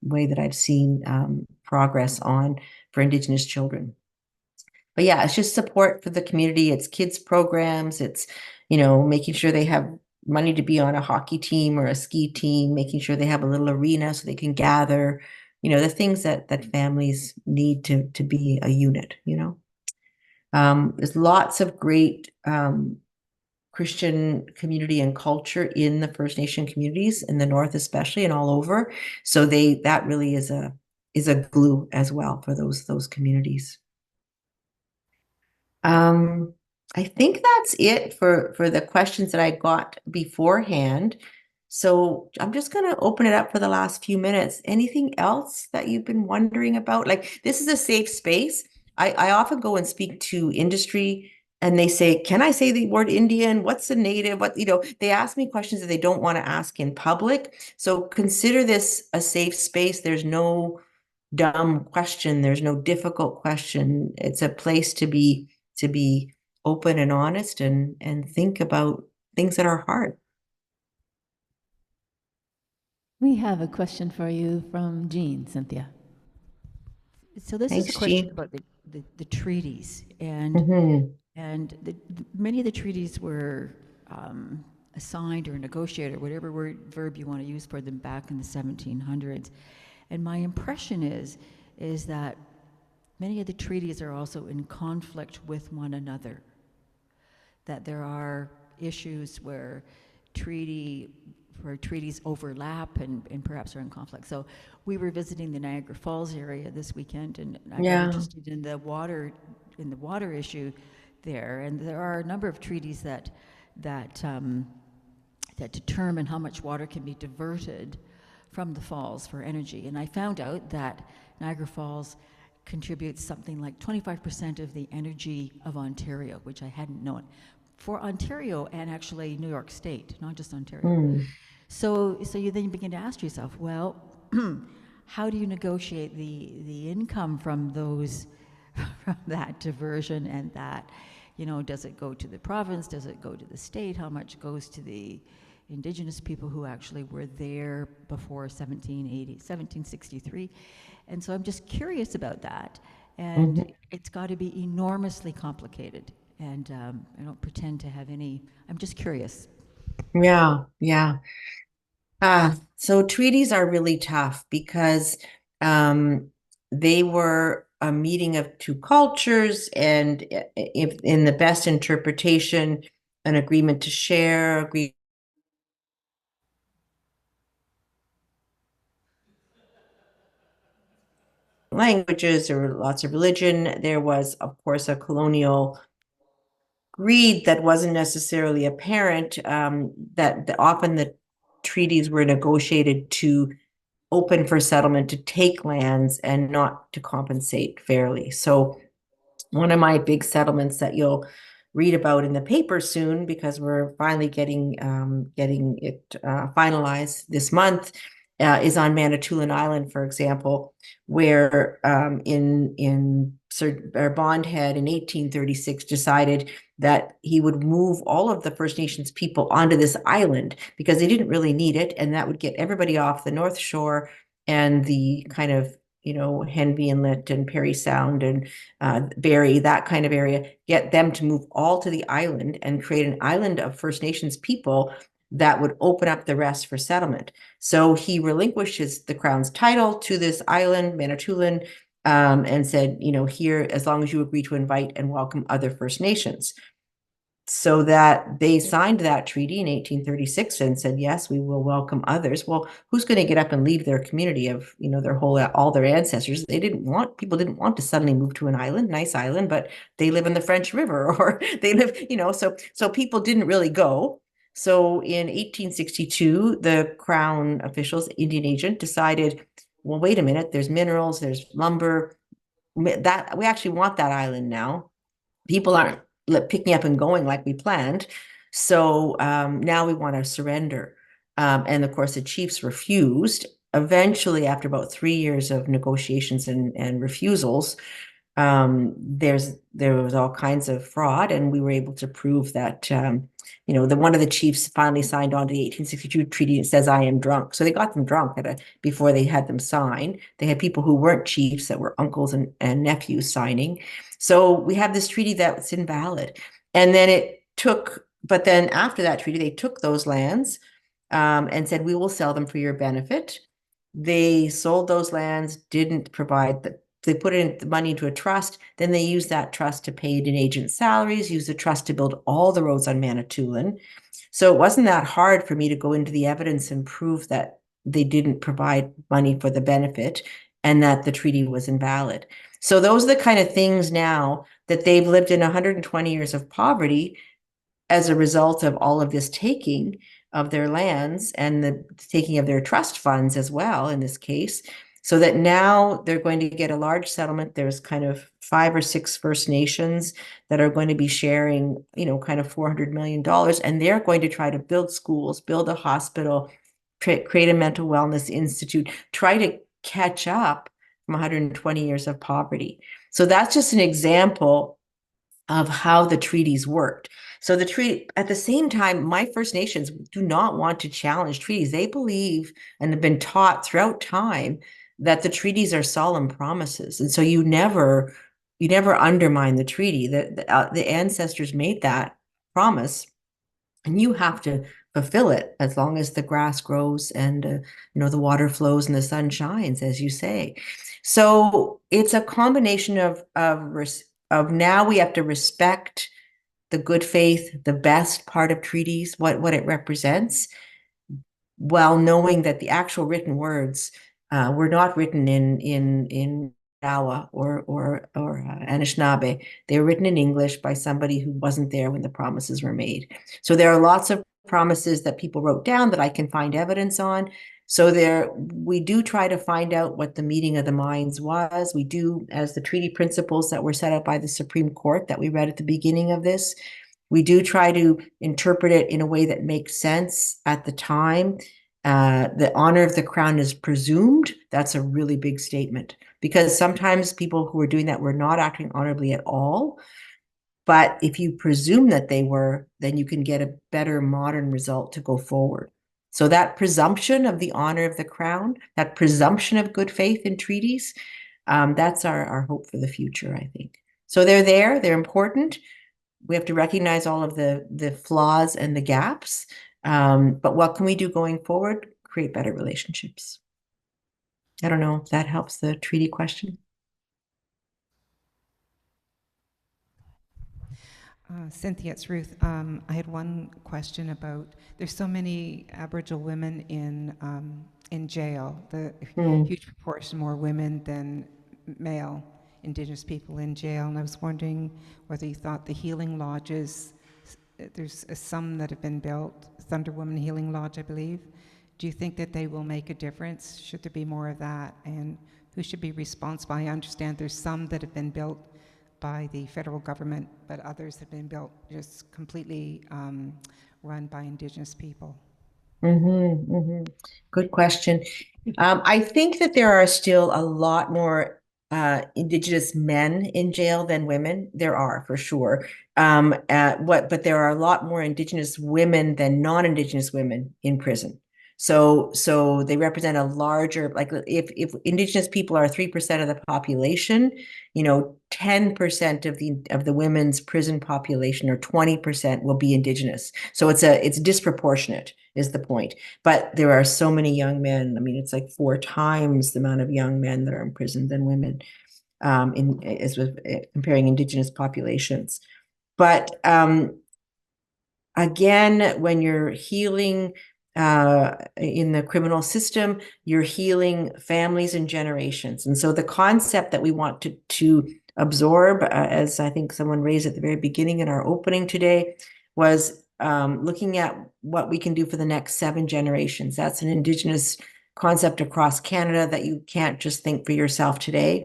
Speaker 4: way that I've seen progress on for Indigenous children. But yeah, it's just support for the community. It's kids programs. It's, making sure they have money to be on a hockey team or a ski team, making sure they have a little arena so they can gather, the things that families need to be a unit, There's lots of great Christian community and culture in the First Nation communities in the North, especially, and all over. So that really is a glue as well for those communities. I think that's it for the questions that I got beforehand. So I'm just going to open it up for the last few minutes. Anything else that you've been wondering about? Like, this is a safe space. I often go and speak to industry, and they say, can I say the word Indian? What's the native? They ask me questions that they don't want to ask in public. So consider this a safe space. There's no dumb question. There's no difficult question. It's a place to be open and honest and think about things that are hard.
Speaker 7: We have a question for you from Jean, Cynthia.
Speaker 10: So this
Speaker 4: Thanks,
Speaker 10: is a question
Speaker 4: Jean.
Speaker 10: about the treaties, and many of the treaties were assigned or negotiated, whatever verb you want to use for them, back in the 1700s. And my impression is that many of the treaties are also in conflict with one another, that there are issues where treaty where treaties overlap and perhaps are in conflict. So we were visiting the Niagara Falls area this weekend, and I got interested in the water issue there. And there are a number of treaties that determine how much water can be diverted from the falls for energy. And I found out that Niagara Falls contributes something like 25% of the energy of Ontario, which I hadn't known. For Ontario and actually New York State, not just Ontario. So you then begin to ask yourself, well, how do you negotiate the income from those, from that diversion, and that, does it go to the province? Does it go to the state? How much goes to the Indigenous people who actually were there before 1763? And so I'm just curious about that. And it's got to be enormously complicated. And I don't pretend to have any, I'm just curious.
Speaker 4: Yeah. So treaties are really tough because they were a meeting of two cultures, and if in the best interpretation, an agreement to share, languages, or lots of religion. There was, of course, a colonial greed that wasn't necessarily apparent, that often the treaties were negotiated to open for settlement, to take lands and not to compensate fairly. So one of my big settlements that you'll read about in the paper soon, because we're finally getting it finalized this month, is on Manitoulin Island, for example, where Sir Bondhead in 1836 decided that he would move all of the First Nations people onto this island because they didn't really need it, and that would get everybody off the North Shore and the kind of, Henby Inlet and Perry Sound and Barrie, that kind of area, get them to move all to the island and create an island of First Nations people that would open up the rest for settlement. So he relinquished the Crown's title to this island, Manitoulin, and said, here, as long as you agree to invite and welcome other First Nations. So that they signed that treaty in 1836 and said, yes, we will welcome others. Well, who's going to get up and leave their community of, all their ancestors? People didn't want to suddenly move to an island, nice island, but they live in the French River, or they live, so people didn't really go. So in 1862, the Crown officials, Indian agent, decided, well, wait a minute, there's minerals, there's lumber, that we actually want that island now. People aren't picking up and going like we planned. So now we want to surrender. And of course, the chiefs refused. Eventually, after about 3 years of negotiations and refusals, there was all kinds of fraud, and we were able to prove that one of the chiefs finally signed on to the 1862 treaty. It says, "I am drunk." So they got them drunk before they had them sign. They had people who weren't chiefs, that were uncles and nephews, signing. So we have this treaty that's invalid. And then but then after that treaty, they took those lands and said, we will sell them for your benefit. They sold those lands, didn't provide they put in the money into a trust. Then they used that trust to pay Indian agent salaries, used the trust to build all the roads on Manitoulin. So it wasn't that hard for me to go into the evidence and prove that they didn't provide money for the benefit and that the treaty was invalid. So those are the kind of things now that they've lived in 120 years of poverty as a result of all of this taking of their lands and the taking of their trust funds as well, in this case, so that now they're going to get a large settlement. There's kind of 5 or 6 First Nations that are going to be sharing, kind of $400 million, and they're going to try to build schools, build a hospital, create a mental wellness institute, try to catch up from 120 years of poverty. So that's just an example of how the treaties worked. So the treaty, at the same time, my First Nations do not want to challenge treaties. They believe and have been taught throughout time that the treaties are solemn promises. And so you never undermine the treaty. The ancestors made that promise, and you have to fulfill it as long as the grass grows and the water flows and the sun shines, as you say. So it's a combination of now we have to respect the good faith, the best part of treaties, what it represents. while knowing that the actual written words were not written in Ottawa or Anishinaabe. They were written in English by somebody who wasn't there when the promises were made. So there are lots of promises that people wrote down that I can find evidence on. So we do try to find out what the meeting of the minds was. We do, as the treaty principles that were set up by the Supreme Court that we read at the beginning of this, we do try to interpret it in a way that makes sense at the time. The honor of the crown is presumed. That's a really big statement, because sometimes people who were doing that were not acting honorably at all. But if you presume that they were, then you can get a better modern result to go forward. So that presumption of the honor of the crown, that presumption of good faith in treaties, that's our hope for the future, I think. So they're important. We have to recognize all of the flaws and the gaps. But what can we do going forward? Create better relationships. I don't know if that helps the treaty question.
Speaker 3: Cynthia, it's Ruth. I had one question about, there's so many Aboriginal women in jail, the huge proportion more women than male Indigenous people in jail, and I was wondering whether you thought the healing lodges, there's some that have been built, Thunder Woman Healing Lodge, I believe. Do you think that they will make a difference? Should there be more of that? And who should be responsible? I understand there's some that have been built by the federal government, but others have been built just completely run by Indigenous people.
Speaker 4: Good question. I think that there are still a lot more Indigenous men in jail than women. There are, for sure. But there are a lot more Indigenous women than non-Indigenous women in prison. So they represent a larger, like if Indigenous people are 3% of the population, 10% of the women's prison population, or 20%, will be Indigenous. So it's disproportionate, is the point. But there are so many young men. I mean, it's like 4 times the amount of young men that are in prison than women, as with comparing Indigenous populations. But again, when you're healing in the criminal system, you're healing families and generations. And so the concept that we want to absorb, as I think someone raised at the very beginning in our opening today, was looking at what we can do for the next 7 generations. That's an Indigenous concept across Canada, that you can't just think for yourself today.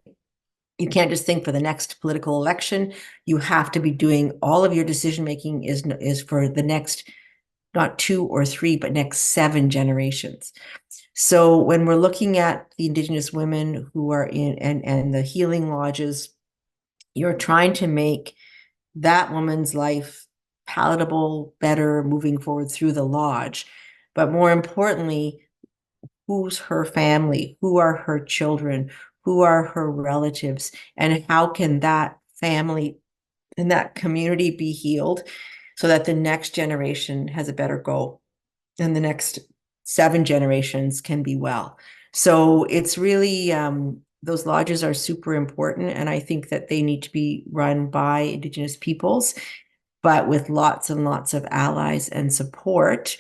Speaker 4: You can't just think for the next political election. You have to be doing all of your decision-making is for the next, not 2 or 3, but next 7 generations. So when we're looking at the Indigenous women who are in, and the healing lodges, you're trying to make that woman's life palatable, better, moving forward through the lodge. But more importantly, who's her family? Who are her children? Who are her relatives? And how can that family and that community be healed so that the next generation has a better go and the next 7 generations can be well? So it's really, those lodges are super important, and I think that they need to be run by Indigenous peoples, but with lots and lots of allies and support.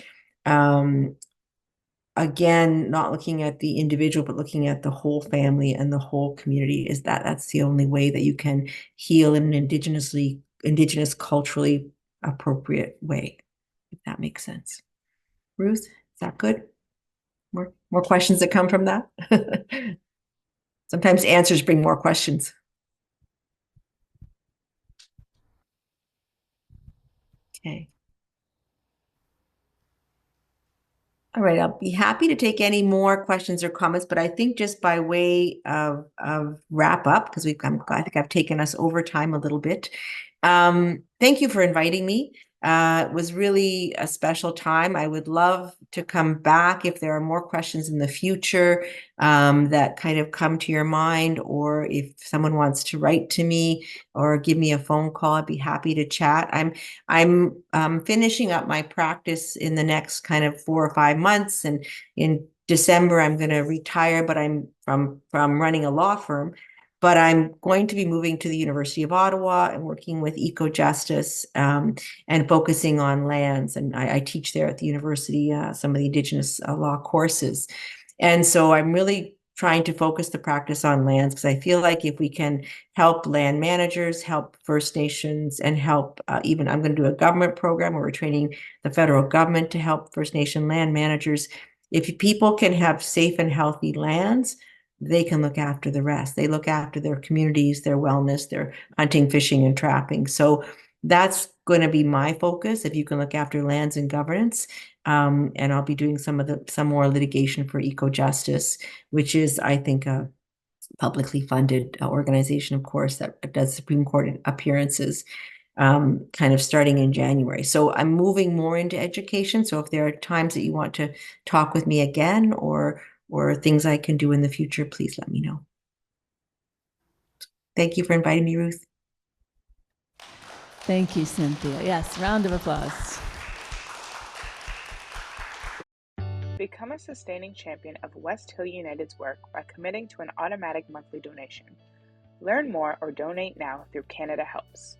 Speaker 4: Again, not looking at the individual, but looking at the whole family and the whole community. That's the only way that you can heal in an Indigenous culturally appropriate way, if that makes sense. Ruth, is that good? More questions that come from that? Sometimes answers bring more questions. Okay. All right, I'll be happy to take any more questions or comments, but I think just by way of wrap up, because I think I've taken us over time a little bit. Thank you for inviting me. It was really a special time. I would love to come back if there are more questions in the future that kind of come to your mind, or if someone wants to write to me or give me a phone call, I'd be happy to chat. I'm finishing up my practice in the next kind of 4 or 5 months, and in December I'm going to retire, but I'm from running a law firm. but I'm going to be moving to the University of Ottawa and working with eco-justice and focusing on lands. And I teach there at the university some of the Indigenous law courses. And so I'm really trying to focus the practice on lands, because I feel like if we can help land managers, help First Nations, and help even, I'm going to do a government program where we're training the federal government to help First Nation land managers. If people can have safe and healthy lands, they can look after the rest. They look after their communities, their wellness, their hunting, fishing, and trapping. So that's going to be my focus, if you can look after lands and governance. And I'll be doing some more litigation for eco-justice, which is, I think, a publicly funded organization, of course, that does Supreme Court appearances, kind of starting in January. So I'm moving more into education. So if there are times that you want to talk with me again, or things I can do in the future, please let me know. Thank you for inviting me, Ruth.
Speaker 7: Thank you, Cynthia. Yes, round of applause.
Speaker 1: Become a sustaining champion of West Hill United's work by committing to an automatic monthly donation. Learn more or donate now through Canada Helps.